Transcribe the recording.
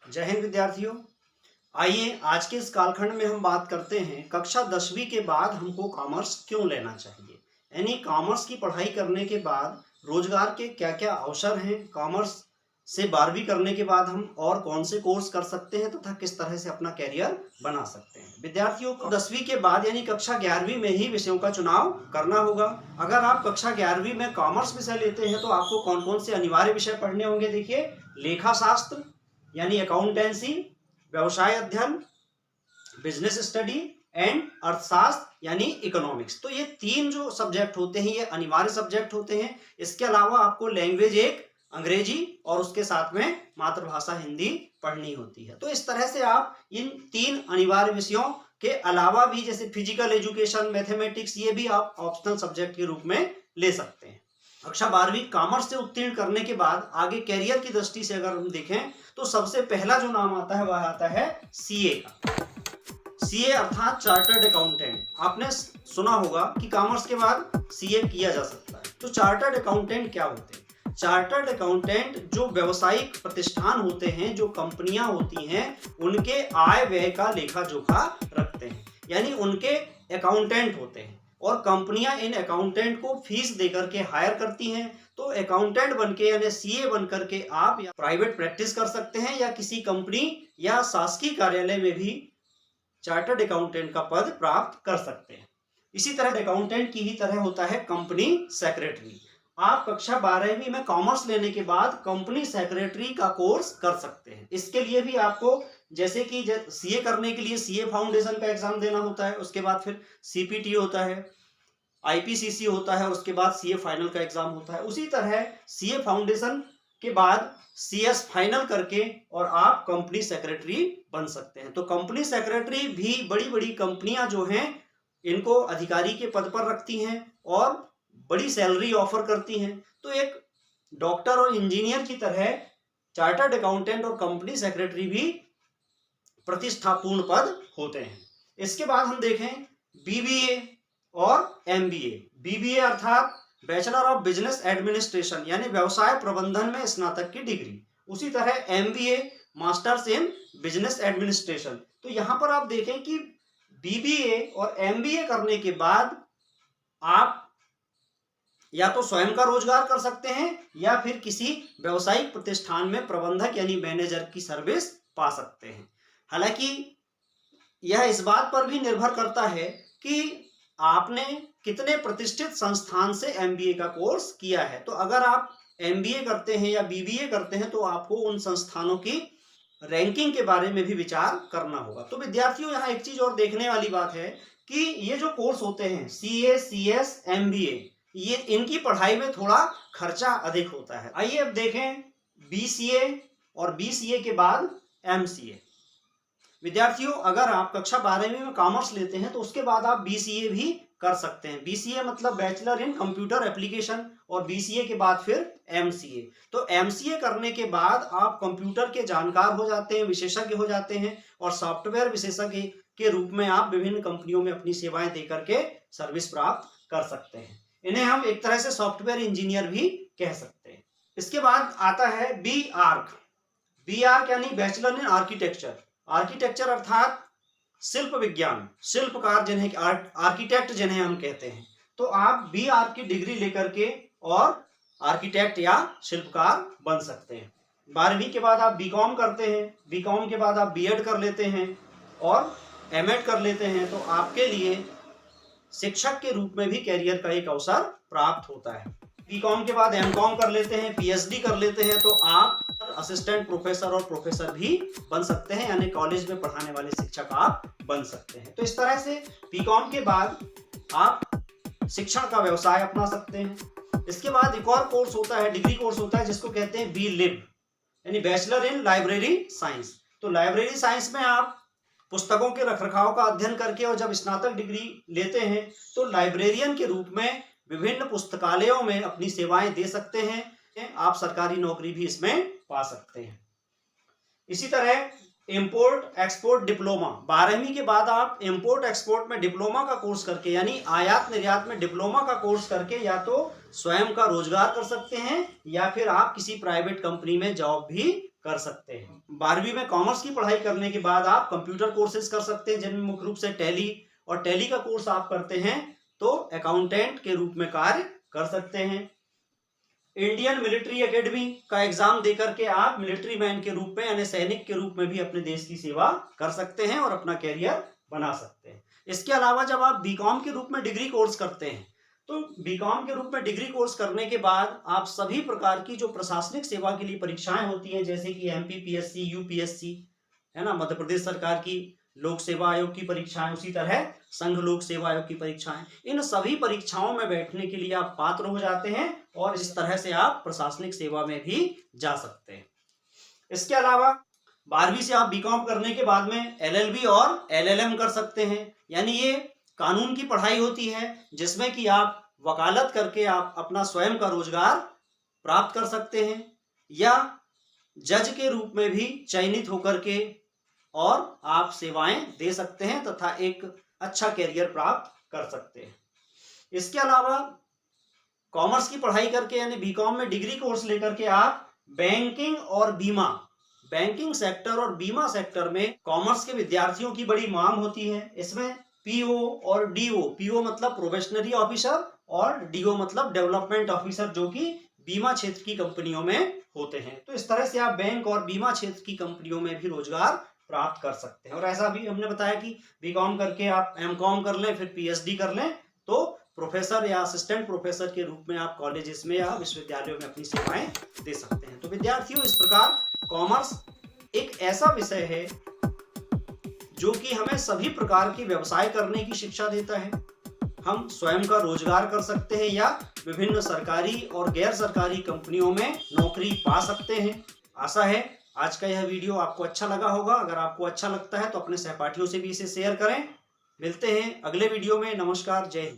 जय हिंद विद्यार्थियों। आइए आज के इस कालखंड में हम बात करते हैं कक्षा 10वीं के बाद हमको कॉमर्स क्यों लेना चाहिए। यानी कॉमर्स की पढ़ाई करने के बाद रोजगार के क्या क्या अवसर हैं, कॉमर्स से 12वीं करने के बाद हम और कौन से कोर्स कर सकते हैं तथा किस तरह से अपना कैरियर बना सकते हैं। विद्यार्थियों को 10वीं के बाद यानी कक्षा 11वीं में ही विषयों का चुनाव करना होगा। अगर आप कक्षा 11वीं में कॉमर्स विषय लेते हैं तो आपको कौन कौन से अनिवार्य विषय पढ़ने होंगे। देखिए, लेखा शास्त्र यानी अकाउंटेंसी, व्यवसाय अध्ययन, बिजनेस स्टडी एंड अर्थशास्त्र यानी इकोनॉमिक्स। तो ये तीन जो सब्जेक्ट होते हैं ये अनिवार्य सब्जेक्ट होते हैं। इसके अलावा आपको लैंग्वेज एक अंग्रेजी और उसके साथ में मातृभाषा हिंदी पढ़नी होती है। तो इस तरह से आप इन तीन अनिवार्य विषयों के अलावा भी जैसे फिजिकल एजुकेशन, मैथमेटिक्स, ये भी आप ऑप्शनल सब्जेक्ट के रूप में ले सकते हैं। कक्षा 12वीं कॉमर्स से उत्तीर्ण करने के बाद आगे कैरियर की दृष्टि से अगर हम देखें तो सबसे पहला जो नाम आता है वह आता है सीए का। सीए अर्थात चार्टर्ड अकाउंटेंट। आपने सुना होगा कि कॉमर्स के बाद सीए किया जा सकता है। तो चार्टर्ड अकाउंटेंट क्या होते हैं? चार्टर्ड अकाउंटेंट जो व्यावसायिक प्रतिष्ठान होते हैं, जो कंपनियां होती हैं, उनके आय व्यय का लेखा जोखा रखते हैं, यानी उनके अकाउंटेंट होते हैं। और कंपनियां इन अकाउंटेंट को फीस देकर के हायर करती हैं। तो अकाउंटेंट बनके यानी सीए बनकर के आप या प्राइवेट प्रैक्टिस कर सकते हैं या किसी कंपनी या शासकीय कार्यालय में भी चार्टर्ड अकाउंटेंट का पद प्राप्त कर सकते हैं। इसी तरह अकाउंटेंट की ही तरह होता है कंपनी सेक्रेटरी। आप कक्षा 12वीं में कॉमर्स लेने के बाद कंपनी सेक्रेटरी का कोर्स कर सकते हैं। इसके लिए भी आपको जैसे कि सीए करने के लिए सीए फाउंडेशन का एग्जाम देना होता है, उसके बाद फिर सीपीटी होता है, आईपीसीसी होता है और उसके बाद सीए फाइनल का एग्जाम होता है। उसी तरह सीए फाउंडेशन के बाद सीएस फाइनल करके और आप कंपनी सेक्रेटरी बन सकते हैं। तो कंपनी सेक्रेटरी भी बड़ी बड़ी कंपनियां जो हैं इनको अधिकारी के पद पर रखती हैं और बड़ी सैलरी ऑफर करती हैं। तो एक डॉक्टर और इंजीनियर की तरह चार्टर्ड अकाउंटेंट और कंपनी सेक्रेटरी भी प्रतिष्ठापूर्ण पद होते हैं। इसके बाद हम देखें बीबीए और एमबीए। बीबीए अर्थात बैचलर ऑफ बिजनेस एडमिनिस्ट्रेशन यानी व्यवसाय प्रबंधन में स्नातक की डिग्री। उसी तरह MBA masters in business administration. तो यहां पर आप देखें कि बीबीए और एमबीए करने के बाद आप या तो स्वयं का रोजगार कर सकते हैं या फिर किसी व्यवसायिक प्रतिष्ठान में प्रबंधक यानी मैनेजर की सर्विस पा सकते हैं। हालांकि यह इस बात पर भी निर्भर करता है कि आपने कितने प्रतिष्ठित संस्थान से एमबीए का कोर्स किया है। तो अगर आप एमबीए करते हैं या बीबीए करते हैं तो आपको उन संस्थानों की रैंकिंग के बारे में भी विचार करना होगा। तो विद्यार्थियों, यहाँ एक चीज और देखने वाली बात है कि ये जो कोर्स होते हैं सीए, सीएस, एमबीए, ये इनकी पढ़ाई में थोड़ा खर्चा अधिक होता है। आइए अब देखें बीसीए और बीसीए के बाद एमसीए। विद्यार्थियों, अगर आप कक्षा 12वीं में कॉमर्स लेते हैं तो उसके बाद आप बीसीए भी कर सकते हैं। बीसीए मतलब बैचलर इन कंप्यूटर एप्लीकेशन और बीसीए के बाद फिर एमसीए। तो एमसीए करने के बाद आप कंप्यूटर के जानकार हो जाते हैं, विशेषज्ञ हो जाते हैं और सॉफ्टवेयर विशेषज्ञ के रूप में आप विभिन्न कंपनियों में अपनी सेवाएं देकर के सर्विस प्राप्त कर सकते हैं। इन्हें हम एक तरह से सॉफ्टवेयर इंजीनियर भी कह सकते हैं। इसके बाद आता है बी आर्क। बी आर्क यानी बैचलर इन आर्किटेक्चर। आर्किटेक्चर अर्थात शिल्प विज्ञान, शिल्पकार जिन्हें आर्किटेक्ट जिन्हें हम कहते हैं। तो आप बी आर्क की डिग्री लेकर के और आर्किटेक्ट या शिल्पकार बन सकते हैं। 12वीं के बाद आप बीकॉम करते हैं, बीकॉम के बाद आप बीएड कर लेते हैं और एमएड कर लेते हैं। तो आपके लिए शिक्षक के रूप में भी कैरियर का एक अवसर प्राप्त होता है। बीकॉम के बाद एमकॉम कर लेते हैं, पीएचडी कर लेते हैं तो आप असिस्टेंट प्रोफेसर और प्रोफेसर भी बन सकते हैं, यानी कॉलेज में पढ़ाने वाले शिक्षक आप बन सकते हैं। तो इस तरह से बीकॉम के बाद आप शिक्षण का व्यवसाय अपना सकते हैं। इसके बाद एक और कोर्स होता है, डिग्री कोर्स होता है जिसको कहते हैं बी लिब यानी बैचलर इन लाइब्रेरी साइंस। तो लाइब्रेरी साइंस में आप पुस्तकों के रखरखाव का अध्ययन करके और जब स्नातक डिग्री लेते हैं तो लाइब्रेरियन के रूप में विभिन्न पुस्तकालयों में अपनी सेवाएं दे सकते हैं। आप सरकारी नौकरी भी इसमें पा सकते हैं। इसी तरह इंपोर्ट एक्सपोर्ट डिप्लोमा। 12वीं के बाद आप इंपोर्ट एक्सपोर्ट में डिप्लोमा का कोर्स करके यानी आयात निर्यात में डिप्लोमा का कोर्स करके या तो स्वयं का रोजगार कर सकते हैं या फिर आप किसी प्राइवेट कंपनी में जॉब भी कर सकते हैं। 12वीं में कॉमर्स की पढ़ाई करने के बाद आप कंप्यूटर कोर्सेज कर सकते हैं, जिनमें मुख्य रूप से टैली, और टैली का कोर्स आप करते हैं तो अकाउंटेंट के रूप में कार्य कर सकते हैं। इंडियन मिलिट्री एकेडमी का एग्जाम देकर के आप मिलिट्री मैन के रूप में यानी सैनिक के रूप में भी अपने देश की सेवा कर सकते हैं और अपना कैरियर बना सकते हैं। इसके अलावा जब आप बीकॉम के रूप में डिग्री कोर्स करते हैं तो बीकॉम के रूप में डिग्री कोर्स करने के बाद आप सभी प्रकार की जो प्रशासनिक सेवा के लिए परीक्षाएं होती हैं, जैसे कि एमपीपीएससी, यूपीएससी, है ना, मध्य प्रदेश सरकार की लोक सेवा आयोग की परीक्षाएं, उसी तरह संघ लोक सेवा आयोग की परीक्षाएं, इन सभी परीक्षाओं में बैठने के लिए आप पात्र हो जाते हैं और इस तरह से आप प्रशासनिक सेवा में भी जा सकते हैं। इसके अलावा 12वीं से आप बीकॉम करने के बाद में एलएलबी और एलएलएम कर सकते हैं, यानी ये कानून की पढ़ाई होती है जिसमें कि आप वकालत करके आप अपना स्वयं का रोजगार प्राप्त कर सकते हैं, या जज के रूप में भी चयनित होकर के और आप सेवाएं दे सकते हैं तथा एक अच्छा कैरियर प्राप्त कर सकते हैं। इसके अलावा कॉमर्स की पढ़ाई करके यानी बीकॉम में डिग्री कोर्स लेकर के आप बैंकिंग और बीमा, बैंकिंग सेक्टर और बीमा सेक्टर में कॉमर्स के विद्यार्थियों की बड़ी मांग होती है। इसमें पीओ और डीओ, पीओ मतलब प्रोबेशनरी ऑफिसर और डीओ मतलब डेवलपमेंट ऑफिसर, जो कि बीमा क्षेत्र की कंपनियों में होते हैं। तो इस तरह से आप बैंक और बीमा क्षेत्र की कंपनियों में भी रोजगार प्राप्त कर सकते हैं। और ऐसा भी हमने बताया कि बीकॉम करके आप एमकॉम कर लें, फिर पीएचडी कर लें तो प्रोफेसर या असिस्टेंट प्रोफेसर के रूप में आप कॉलेजेस में या विश्वविद्यालयों में अपनी सेवाएं दे सकते हैं। तो विद्यार्थियों, इस प्रकार कॉमर्स एक ऐसा विषय है जो कि हमें सभी प्रकार के व्यवसाय करने की शिक्षा देता है। हम स्वयं का रोजगार कर सकते हैं या विभिन्न सरकारी और गैर सरकारी कंपनियों में नौकरी पा सकते हैं। आशा है आज का यह वीडियो आपको अच्छा लगा होगा। अगर आपको अच्छा लगता है तो अपने सहपाठियों से भी इसे शेयर करें। मिलते हैं अगले वीडियो में। नमस्कार, जय हिंद।